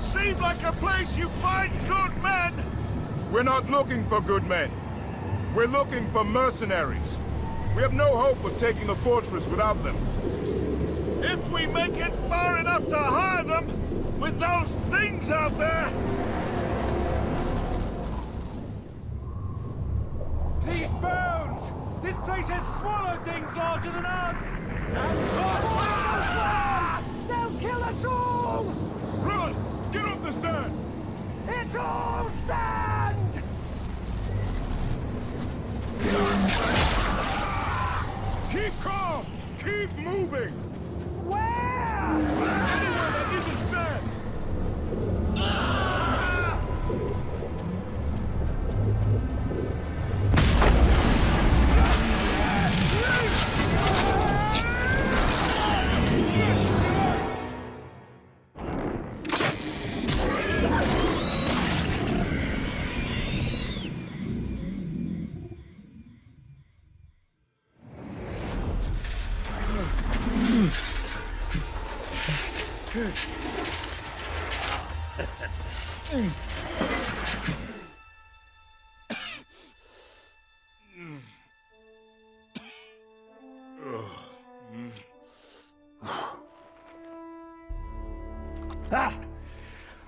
Seemed like a place you find good men! We're not looking for good men. We're looking for mercenaries. We have no hope of taking a fortress without them. If we make it far enough to hire them, with those things out there... These bones! This place has swallowed things larger than us! And they'll kill us all! Run! Get off the sand! It's all sand! Keep calm! Keep moving! Where? Anywhere that isn't sand! Ah!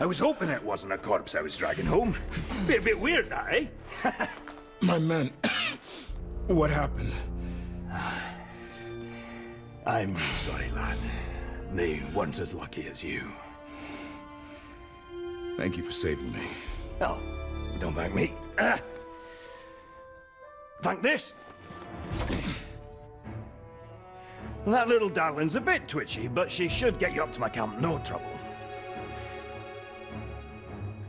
I was hoping it wasn't a corpse I was dragging home. Be a bit weird, that, eh? My men... what happened? I'm really sorry, lad. They weren't as lucky as you. Thank you for saving me. Oh, don't thank me. Thank this. That little darling's a bit twitchy, but she should get you up to my camp, no trouble.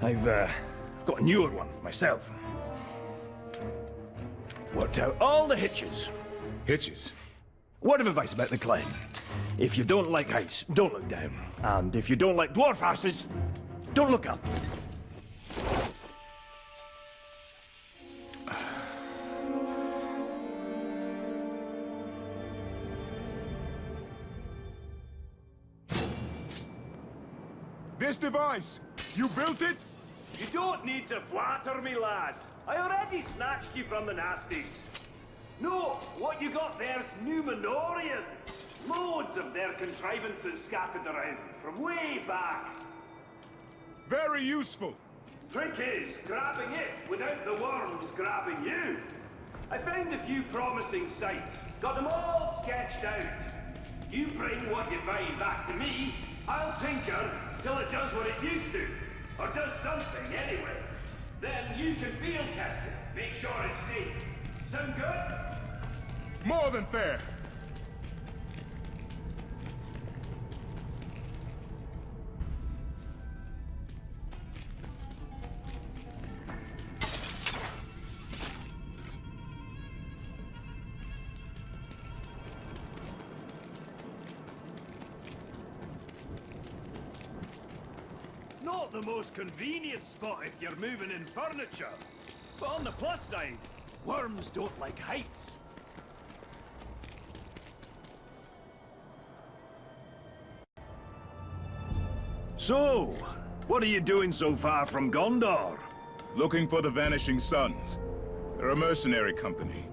I've got a newer one myself. Worked out all the hitches. Hitches? Word of advice about the climb. If you don't like heights, don't look down. And if you don't like dwarf asses, don't look up. This device, you built it? You don't need to flatter me, lad. I already snatched you from the nasties. No, what you got there's Numenorian. Loads of their contrivances scattered around from way back. Very useful. Trick is grabbing it without the worms grabbing you. I found a few promising sites, got them all sketched out. You bring what you find back to me, I'll tinker till it does what it used to. Or does something anyway. Then you can field test it, make sure it's safe. Sound good? More than fair. Not the most convenient spot if you're moving in furniture. But on the plus side, worms don't like heights. So, what are you doing so far from Gondor? Looking for the Vanishing Sons. They're a mercenary company.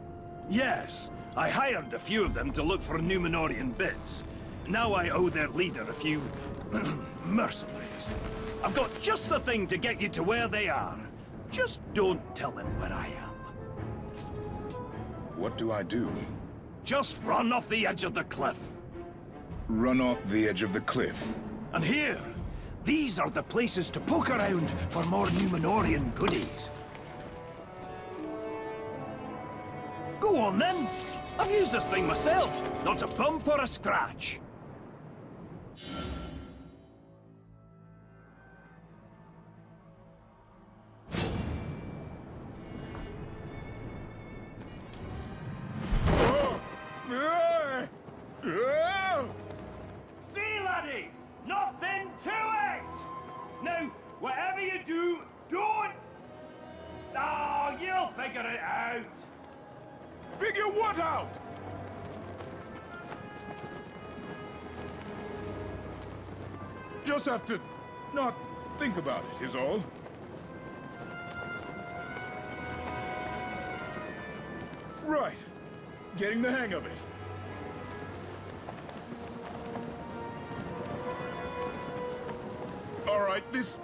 Yes, I hired a few of them to look for Numenorian bits. Now I owe their leader a few... mercenaries. I've got just the thing to get you to where they are. Just don't tell them where I am. What do I do? Just run off the edge of the cliff. Run off the edge of the cliff. And here, these are the places to poke around for more Numenorian goodies. Go on then. I've used this thing myself. Not a bump or a scratch. See, laddie! Nothing to it! Now, whatever you do, don't... Oh, you'll figure it out. Figure what out? Just have to not think about it, is all. Right. Getting the hang of it. All right, this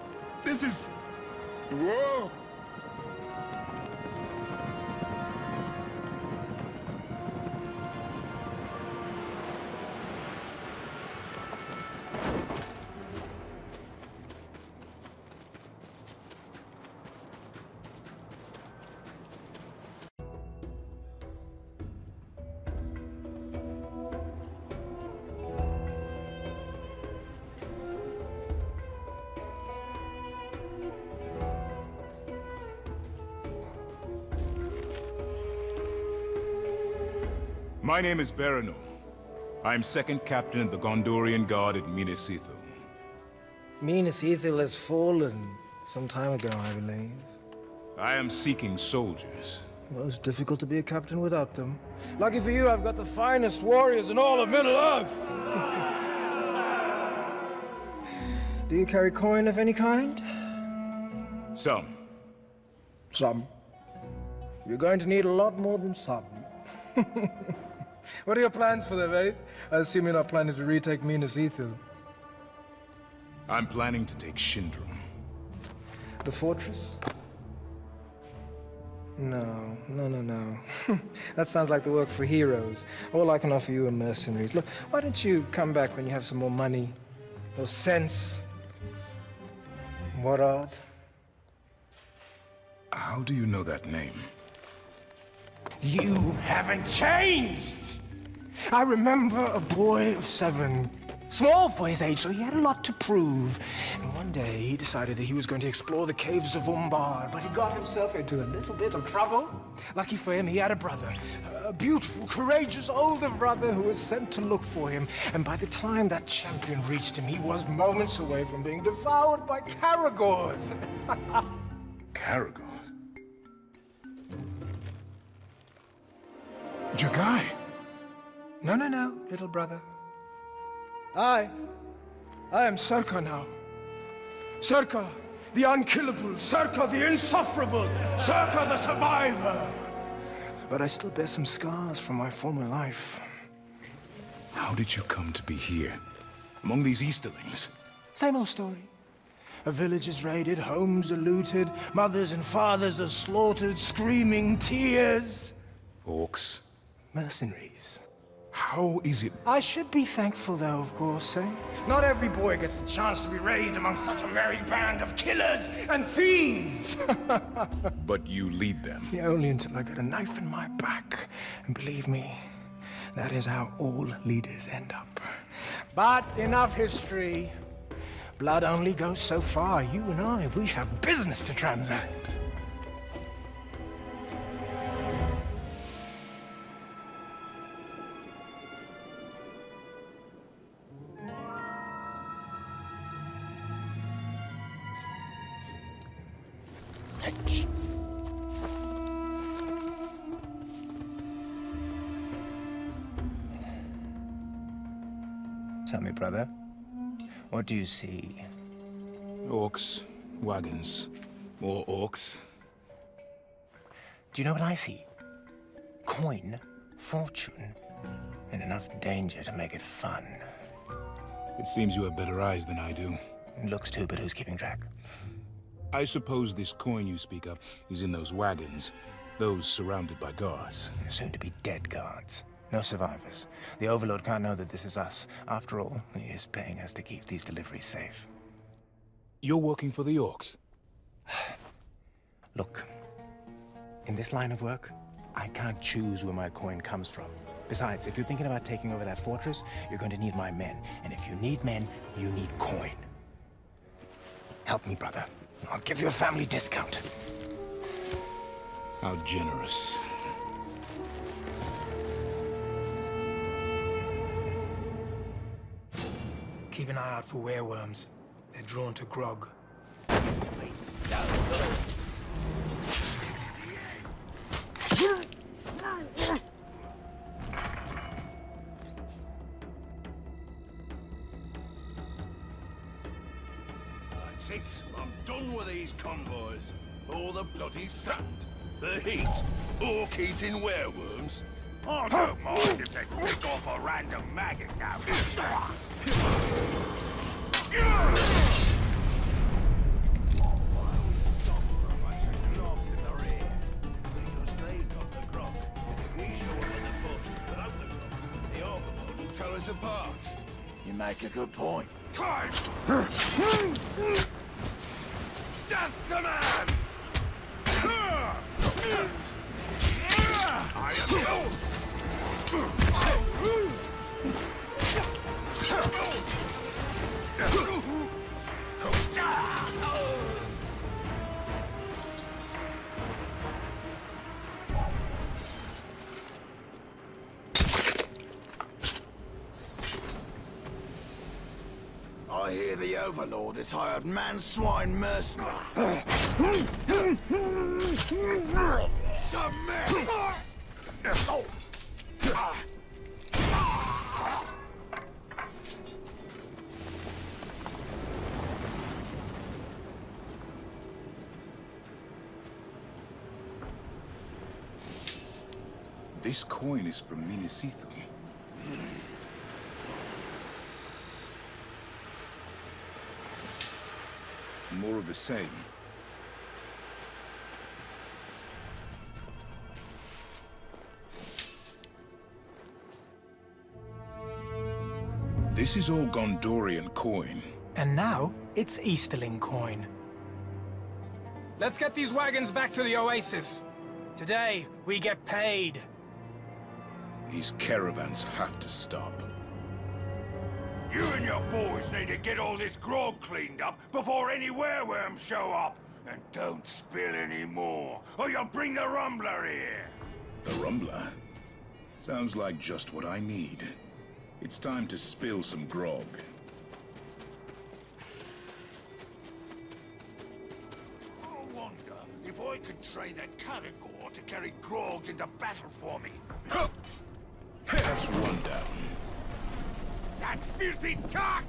is... Whoa! My name is Baranor. I am second captain of the Gondorian Guard at Minas Ithil. Minas Ithil has fallen some time ago, I believe. I am seeking soldiers. Well, it's difficult to be a captain without them. Lucky for you, I've got the finest warriors in all of Middle-earth! Do you carry coin of any kind? Some. Some. You're going to need a lot more than some. What are your plans for them, eh? I assume you're not planning to retake Minas Ithil. I'm planning to take Shindrum. The fortress? No. That sounds like the work for heroes. All I can offer you are mercenaries. Look, why don't you come back when you have some more money, or sense? Morad? How do you know that name? You haven't changed! I remember a boy of 7. Small for his age, so he had a lot to prove. And one day, he decided that he was going to explore the caves of Umbar, but he got himself into a little bit of trouble. Lucky for him, he had a brother. A beautiful, courageous older brother who was sent to look for him. And by the time that champion reached him, he was moments away from being devoured by Caragors. Caragor? Jagai? No, little brother. I am Serka now. Serka, the unkillable. Serka, the insufferable. Serka, the survivor. But I still bear some scars from my former life. How did you come to be here, among these Easterlings? Same old story. A village is raided, homes are looted, mothers and fathers are slaughtered, screaming tears. Orcs? Mercenaries. How is it? I should be thankful, though, of course, eh? Not every boy gets the chance to be raised among such a merry band of killers and thieves! But you lead them. Yeah, only until I get a knife in my back. And believe me, that is how all leaders end up. But enough history. Blood only goes so far. You and I, we have business to transact. Tell me, brother, what do you see? Orcs, wagons, more orcs. Do you know what I see? Coin, fortune, and enough danger to make it fun. It seems you have better eyes than I do. It looks too, but who's keeping track? I suppose this coin you speak of is in those wagons, those surrounded by guards. Soon to be dead guards. No survivors. The Overlord can't know that this is us. After all, he is paying us to keep these deliveries safe. You're working for the orcs? Look, in this line of work, I can't choose where my coin comes from. Besides, if you're thinking about taking over that fortress, you're going to need my men. And if you need men, you need coin. Help me, brother. I'll give you a family discount. How generous. Keep an eye out for wereworms. They're drawn to grog. it. I'm done with these convoys. All the bloody sand. The heat. Orc eating werewolves. I don't mind if they pick off a random maggot now. Tell us apart. You make a good point. Time! Death to man! I am I hear the Overlord has hired man-swine mercenaries. Submit! This coin is from Minisithum. More of the same. This is all Gondorian coin. And now, it's Easterling coin. Let's get these wagons back to the Oasis. Today, we get paid. These caravans have to stop. You and your boys need to get all this grog cleaned up before any wereworms show up. And don't spill any more, or you'll bring the Rumbler here. The Rumbler? Sounds like just what I need. It's time to spill some grog. I wonder if I could train a Caragor to carry grog into battle for me. That's one down. That filthy tuck!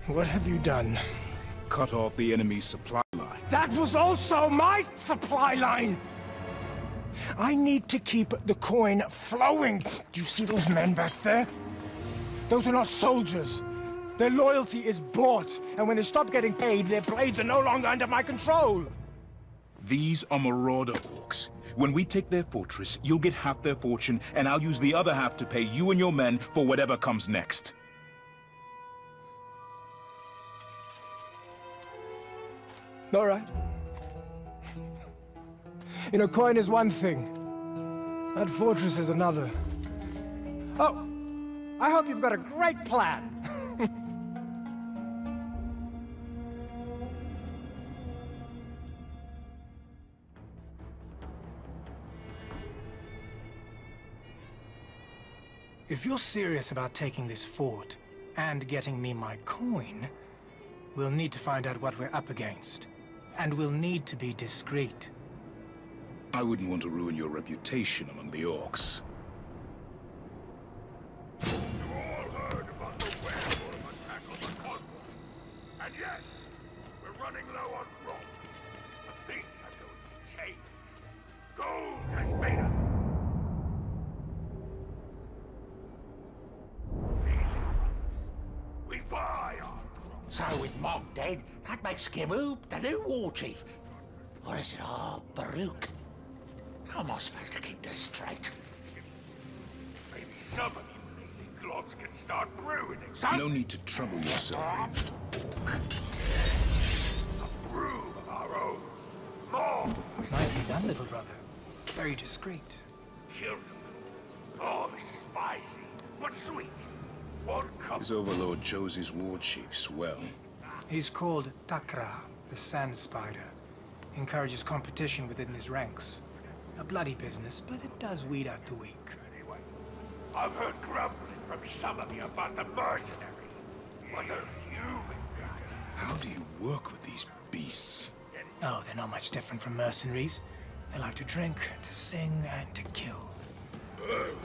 What have you done? Cut off the enemy's supply line. That was also my supply line! I need to keep the coin flowing. Do you see those men back there? Those are not soldiers. Their loyalty is bought, and when they stop getting paid, their blades are no longer under my control. These are marauder orcs. When we take their fortress, you'll get half their fortune, and I'll use the other half to pay you and your men for whatever comes next. All right. You know, coin is one thing. That fortress is another. Oh, I hope you've got a great plan. If you're serious about taking this fort and getting me my coin, we'll need to find out what we're up against. And we'll need to be discreet. I wouldn't want to ruin your reputation among the orcs. running low on rock. But things are going to change. Gold has made us. These crops. We buy our crops. So with Mog dead, that makes Skiboop the new war chief. Or is it all Baruch? How am I supposed to keep this straight? Maybe some of you lazy globs can start brewing it. No need to trouble yourself, Orc. A brew of our own. More. Nicely done, little brother. Very discreet. Children. Oh, spicy, but sweet. One cup. His overlord chose his war chiefs well. He's called Takra, the Sand Spider. Encourages competition within his ranks. A bloody business, but it does weed out the weak. Anyway, I've heard grumbling from some of you about the mercenaries. What are you got? How do you work with these beasts? Oh, they're not much different from mercenaries. They like to drink, to sing, and to kill.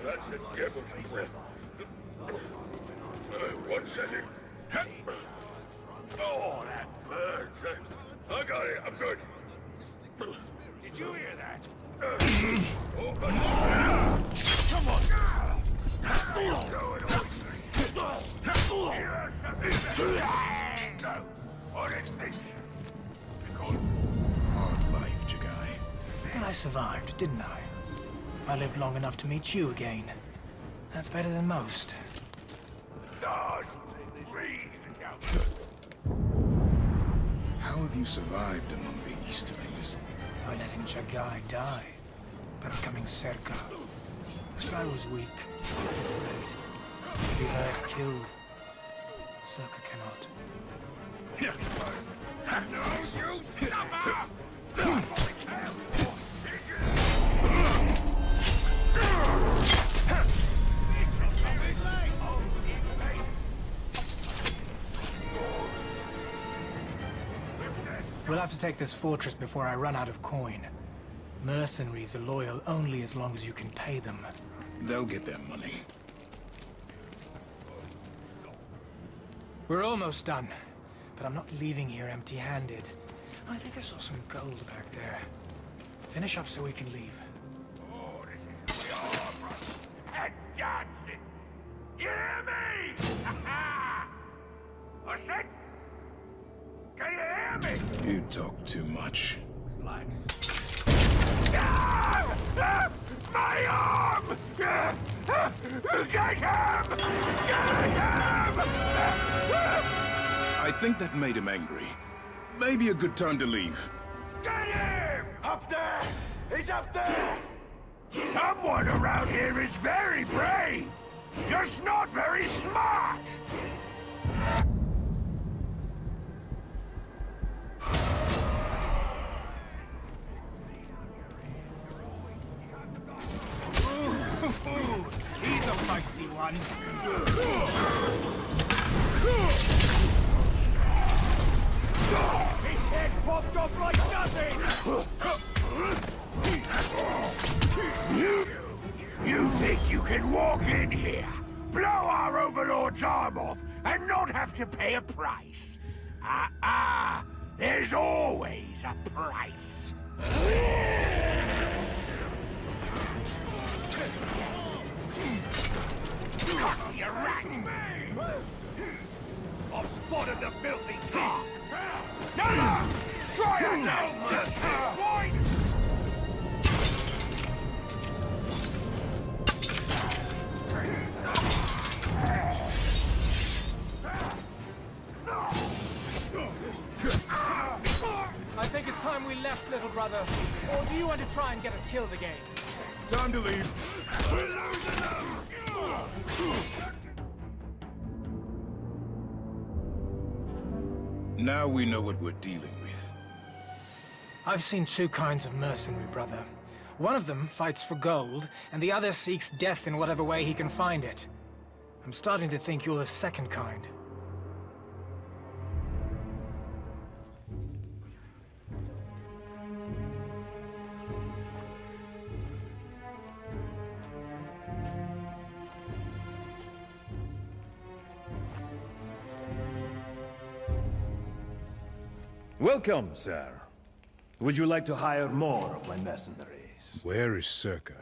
That's the devil's breath. One second. Oh, that burns. I got it. I'm good. Did you hear that? Come on! Hard life, Jagai. But I survived, didn't I? I lived long enough to meet you again. That's better than most. How have you survived among the Easterlings? By letting Jagai die. By becoming Serka. Sky was weak. Afraid. To be heard killed. Serka cannot. We'll have to take this fortress before I run out of coin. Mercenaries are loyal only as long as you can pay them. They'll get their money. We're almost done, but I'm not leaving here empty-handed. I think I saw some gold back there. Finish up so we can leave. Oh, this is your and Johnson. You hear me? I said, can you hear me? You talk too much. Like... My arm! Get him! Get him! I think that made him angry. Maybe a good time to leave. Get him! Up there! He's up there! Someone around here is very brave, just not very smart. He's a feisty one. His head popped off like nothing! You think you can walk in here, blow our overlord's arm off, and not have to pay a price? There's always a price. You rat! I've spotted the filthy talk! No! Try again! Point! I think it's time we left, little brother. Or do you want to try and get us killed again? Time to leave. Now we know what we're dealing with. I've seen two kinds of mercenary, brother. One of them fights for gold, and the other seeks death in whatever way he can find it. I'm starting to think you're the second kind. Welcome, sir. Would you like to hire more of my mercenaries? Where is Circa?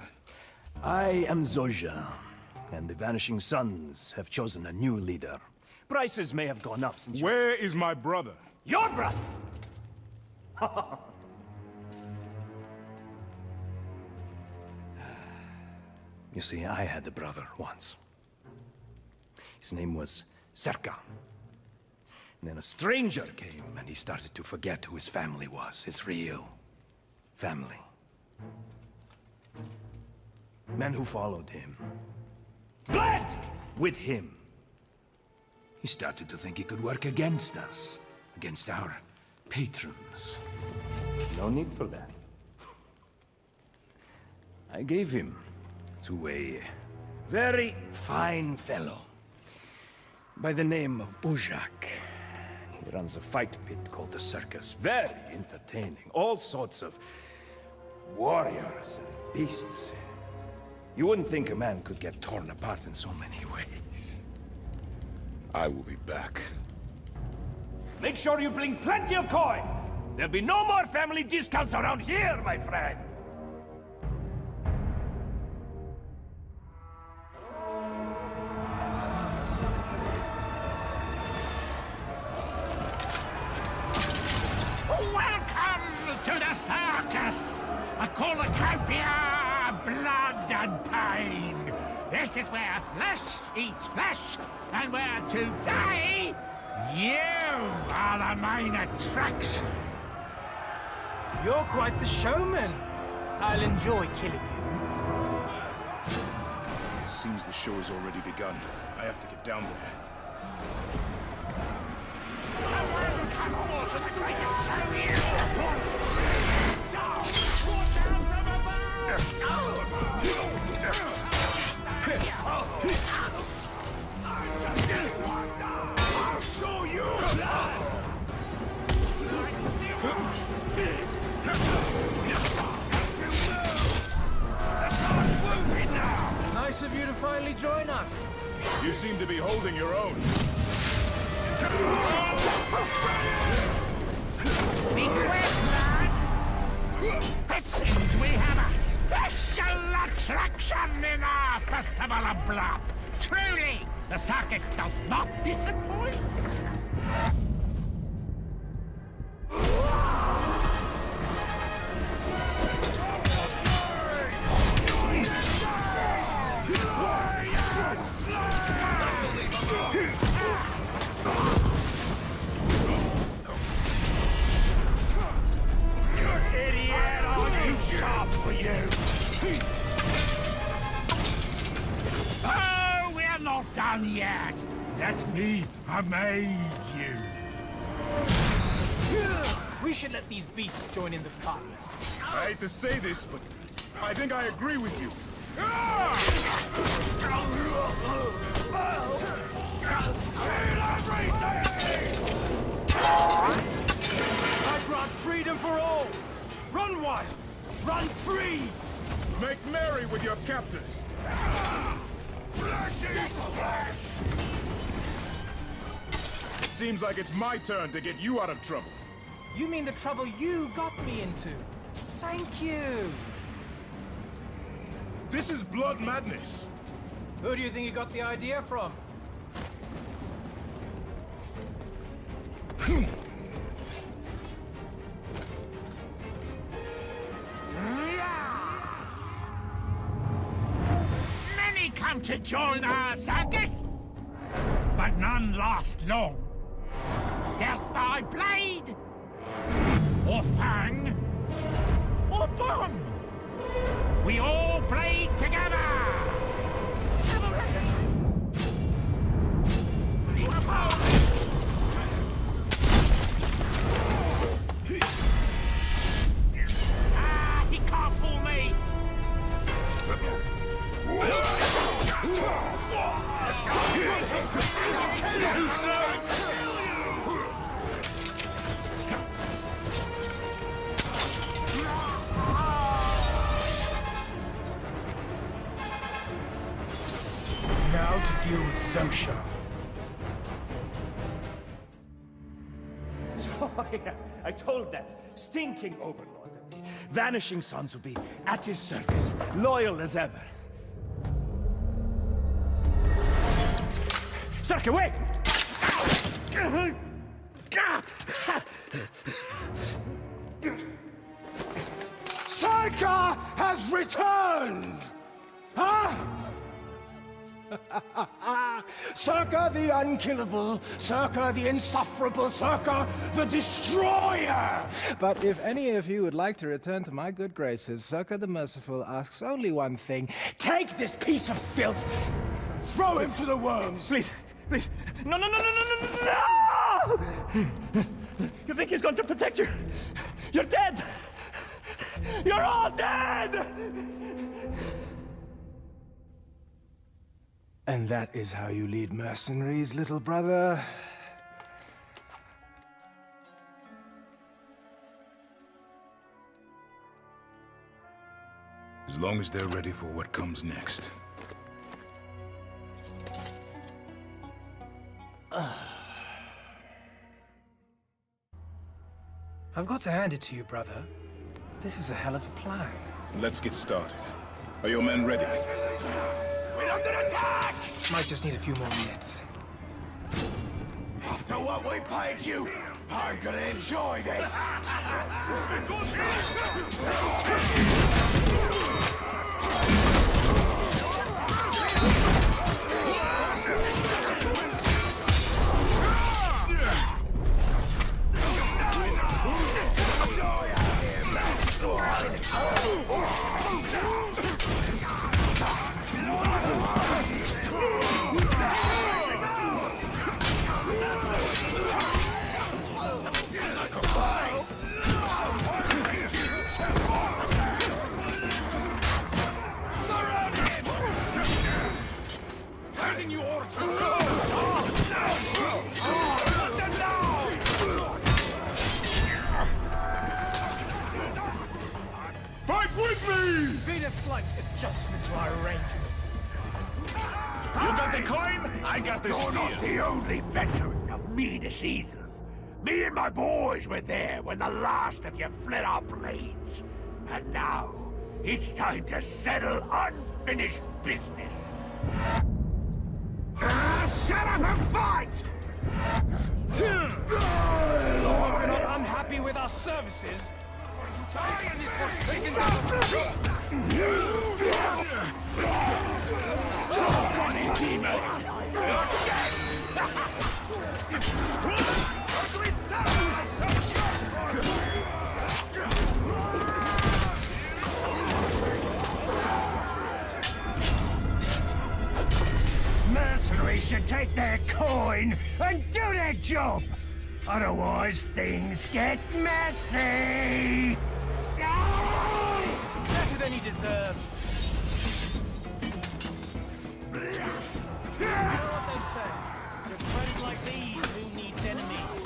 I am Zoja, and the Vanishing Sons have chosen a new leader. Prices may have gone up since Where is my brother? Your brother! You see, I had a brother once. His name was Circa. And then a stranger came, and he started to forget who his family was, his real family. Men who followed him bled with him. He started to think he could work against us, against our patrons. No need for that. I gave him to a very fine fellow by the name of Ujak. He runs a fight pit called the Circus. Very entertaining. All sorts of warriors and beasts. You wouldn't think a man could get torn apart in so many ways. I will be back. Make sure you bring plenty of coin. There'll be no more family discounts around here, my friend. Welcome to the circus! A cornucopia, blood and pain. This is where flesh eats flesh, and where today, you are the main attraction. You're quite the showman. I'll enjoy killing you. It seems the show has already begun. I have to get down there. Welcome all to the greatest show here. I'll show you! Nice of you to finally join us. You seem to be holding your own. Be quick, lads! It seems we have a special attraction in our Festival of Blood. Truly, the circus does not disappoint. Idiot! I'm too sharp for you! Oh, we're not done yet. Let me amaze you. We should let these beasts join in the fun. I hate to say this, but I think I agree with you. I brought freedom for all! Run wild! Run free! Make merry with your captors. Seems like it's my turn to get you out of trouble. You mean the trouble you got me into? Thank you. This is blood madness. Who do you think you got the idea from? Many come to join our circus, but none last long. Death by blade, or fang, or bomb. We all bleed together. Ah, he can't fool me. Too slow! Now to deal with Zosha. I told that stinking overlord that the Vanishing Sons would be at his service, loyal as ever. Circa, wait! Sarka has returned! Huh? Sarka the unkillable, Sarka the insufferable, Sarka the destroyer! But if any of you would like to return to my good graces, Sarka the merciful asks only one thing. Take this piece of filth, throw him to the worms! Please, please. No, no, no, no, no, no, no! You think he's going to protect you? You're dead! You're all dead! And that is how you lead mercenaries, little brother? As long as they're ready for what comes next. I've got to hand it to you, brother. This is a hell of a plan. Let's get started. Are your men ready? We're under attack! Might just need a few more minutes. After what we paid you, I'm gonna enjoy this. Been a slight adjustment to our arrangement. You got the coin? I got the You're not spear. the only veteran of meanness either. Me and my boys were there when the last of you fled our blades. And now, it's time to settle unfinished business. Shut up and fight! We're not unhappy with our services. And this was taken Mercenaries should take their coin and do their job. Otherwise, things get messy. better than he deserved. You know what they say? With friends like these, who needs enemies?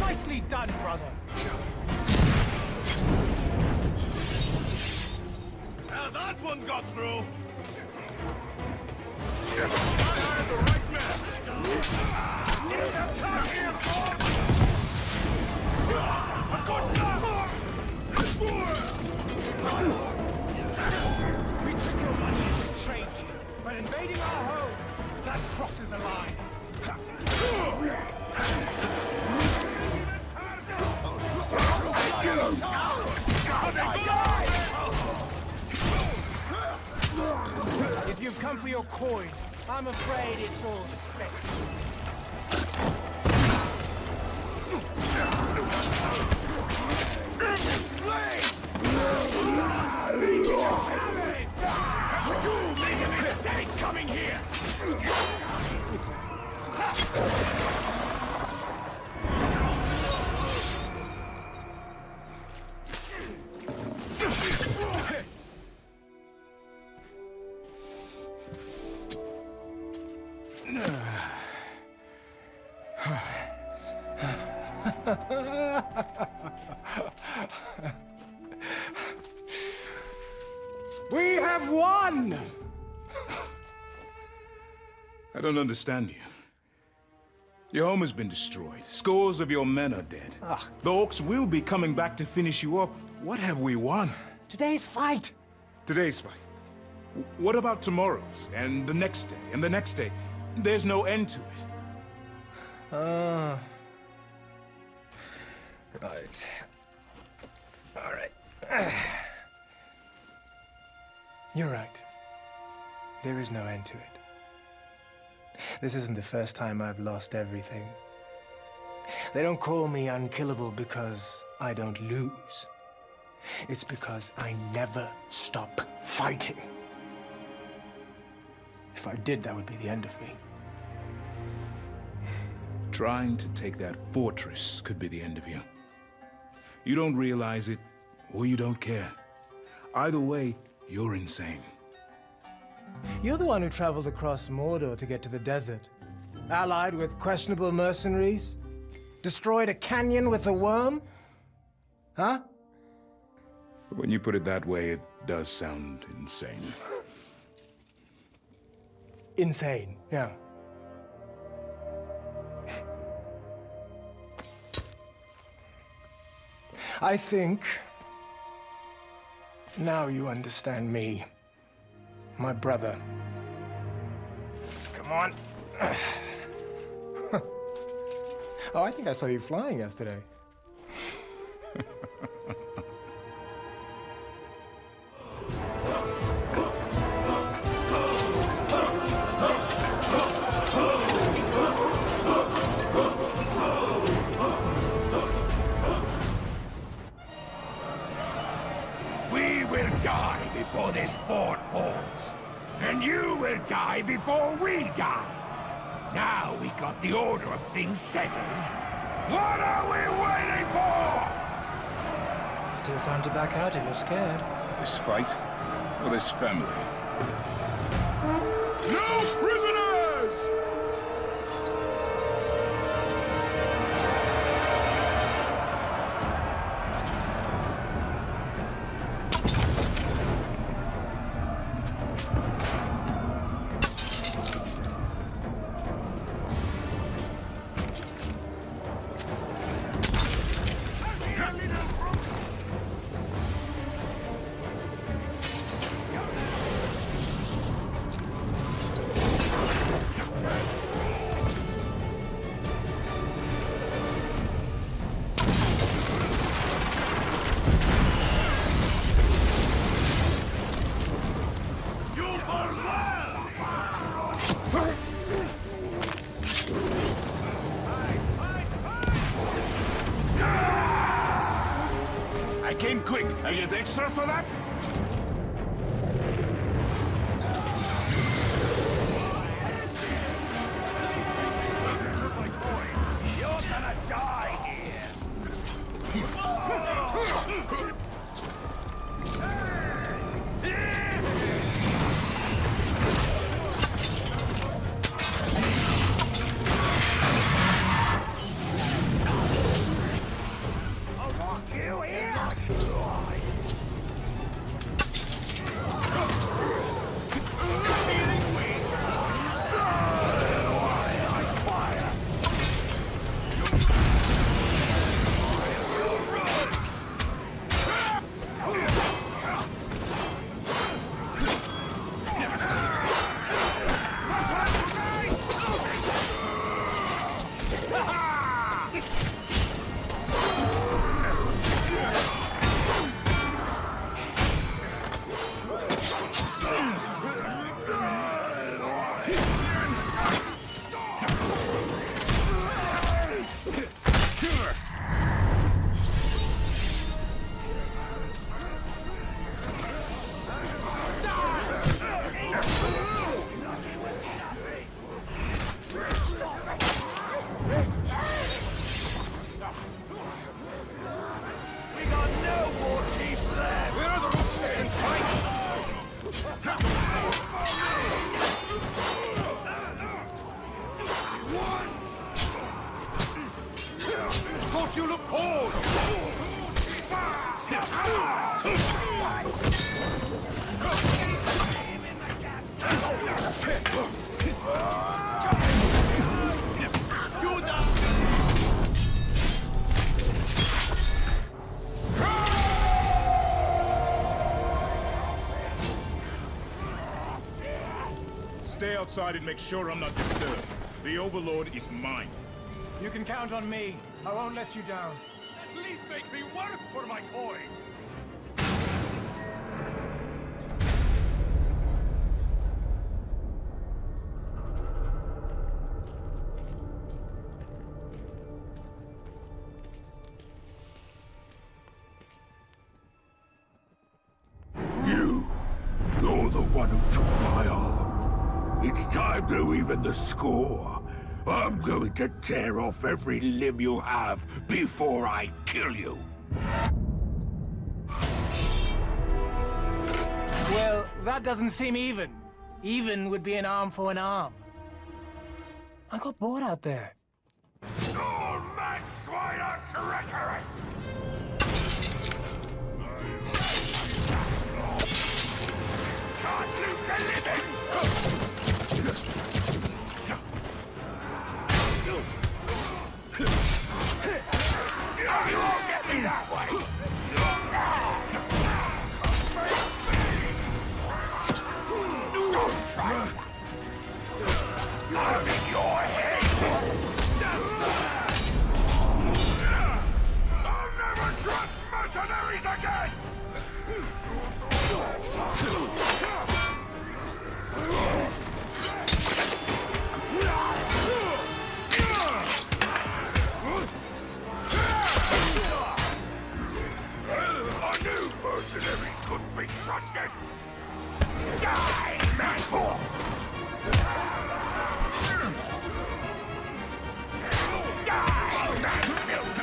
Nicely done, brother. Now that one got through. I hired the right man. We took your money and betrayed you, but invading our home, that crosses a line. If you've come for your coin, I'm afraid it's all spent. You made a mistake coming here. We have won! I don't understand you. Your home has been destroyed. Scores of your men are dead. The orcs will be coming back to finish you up. What have we won? Today's fight. Today's fight. What about tomorrow's? And the next day? And the next day? There's no end to it. Right. All right. You're right. There is no end to it. This isn't the first time I've lost everything. They don't call me unkillable because I don't lose. It's because I never stop fighting. If I did, that would be the end of me. Trying to take that fortress could be the end of you. You don't realize it, or you don't care. Either way, you're insane. You're the one who traveled across Mordor to get to the desert. Allied with questionable mercenaries? Destroyed a canyon with a worm? Huh? When you put it that way, it does sound insane. Insane, yeah. I think now you understand me. My brother. Come on. Oh, I think I saw you flying yesterday. We will die before this fort falls. And you will die before we die. Now we got the order of things settled. What are we waiting for? Still time to back out if you're scared. This fight, or this family? No prisoners! I came quick. Are you extra for that? You're gonna die here! I'll lock you here! Don't you look cold! You stay outside and make sure I'm not disturbed. The Overlord is mine. You can count on me. I won't let you down. At least make me work for my coin! You're the one who took my arm. It's time to even the score. I'm going to tear off every limb you have before I kill you. Well, that doesn't seem even. Even would be an arm for an arm. I got bored out there. All men swine are treacherous! Can't lose the living! You won't get me that way! Don't try that! I'm in your head! I'll never trust mercenaries again! I knew mercenaries couldn't be trusted! Die, manful! Die, manfilth!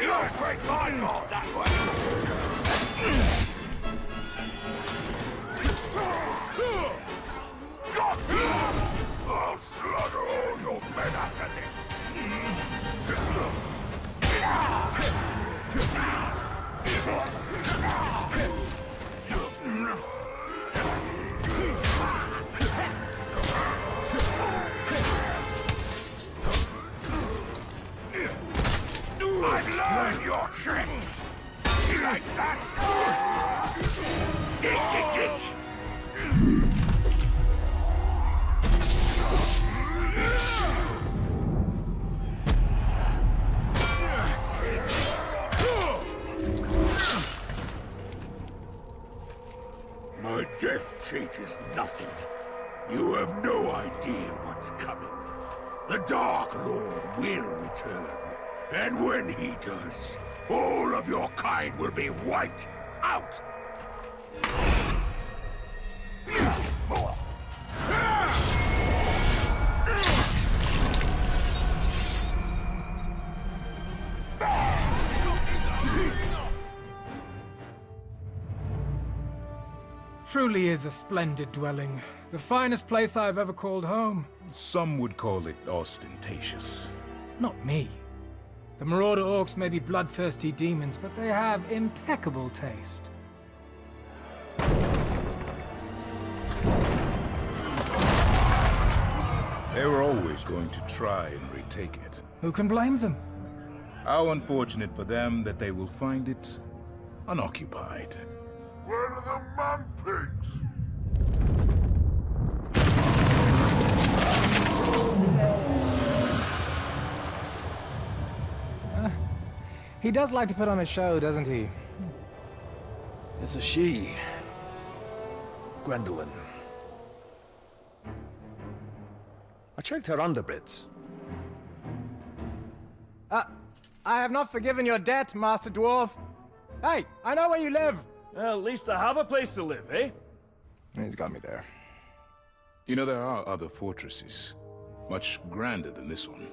You don't break my guard that way! I'll slaughter all your men after this! I've learned your tricks! You like that? This is it! My death changes nothing. You have no idea what's coming. The Dark Lord will return. And when he does, all of your kind will be wiped out! Truly is a splendid dwelling. The finest place I've ever called home. Some would call it ostentatious. Not me. The Marauder Orcs may be bloodthirsty demons, but they have impeccable taste. They were always going to try and retake it. Who can blame them? How unfortunate for them that they will find it unoccupied. Where are the man pigs? He does like to put on a show, doesn't he? It's a she. Gwendolyn. I checked her underbits. I have not forgiven your debt, Master Dwarf. Hey, I know where you live. Well, at least I have a place to live, eh? He's got me there. You know, there are other fortresses, much grander than this one.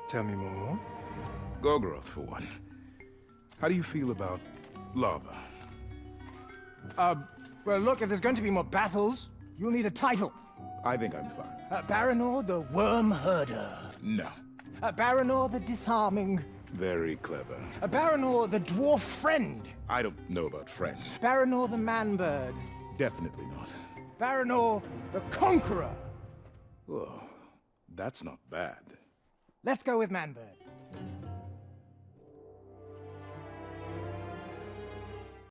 Tell me more. Gorgoroth, for one. How do you feel about lava? Well, look, if there's going to be more battles, you'll need a title. I think I'm fine. Baranor the Worm Herder. No. Baranor the Disarming. Very clever. Baranor the Dwarf Friend. I don't know about friend. Baranor the Man-Bird. Definitely not. Baranor the Conqueror. Oh, That's not bad. Let's go with Manbird.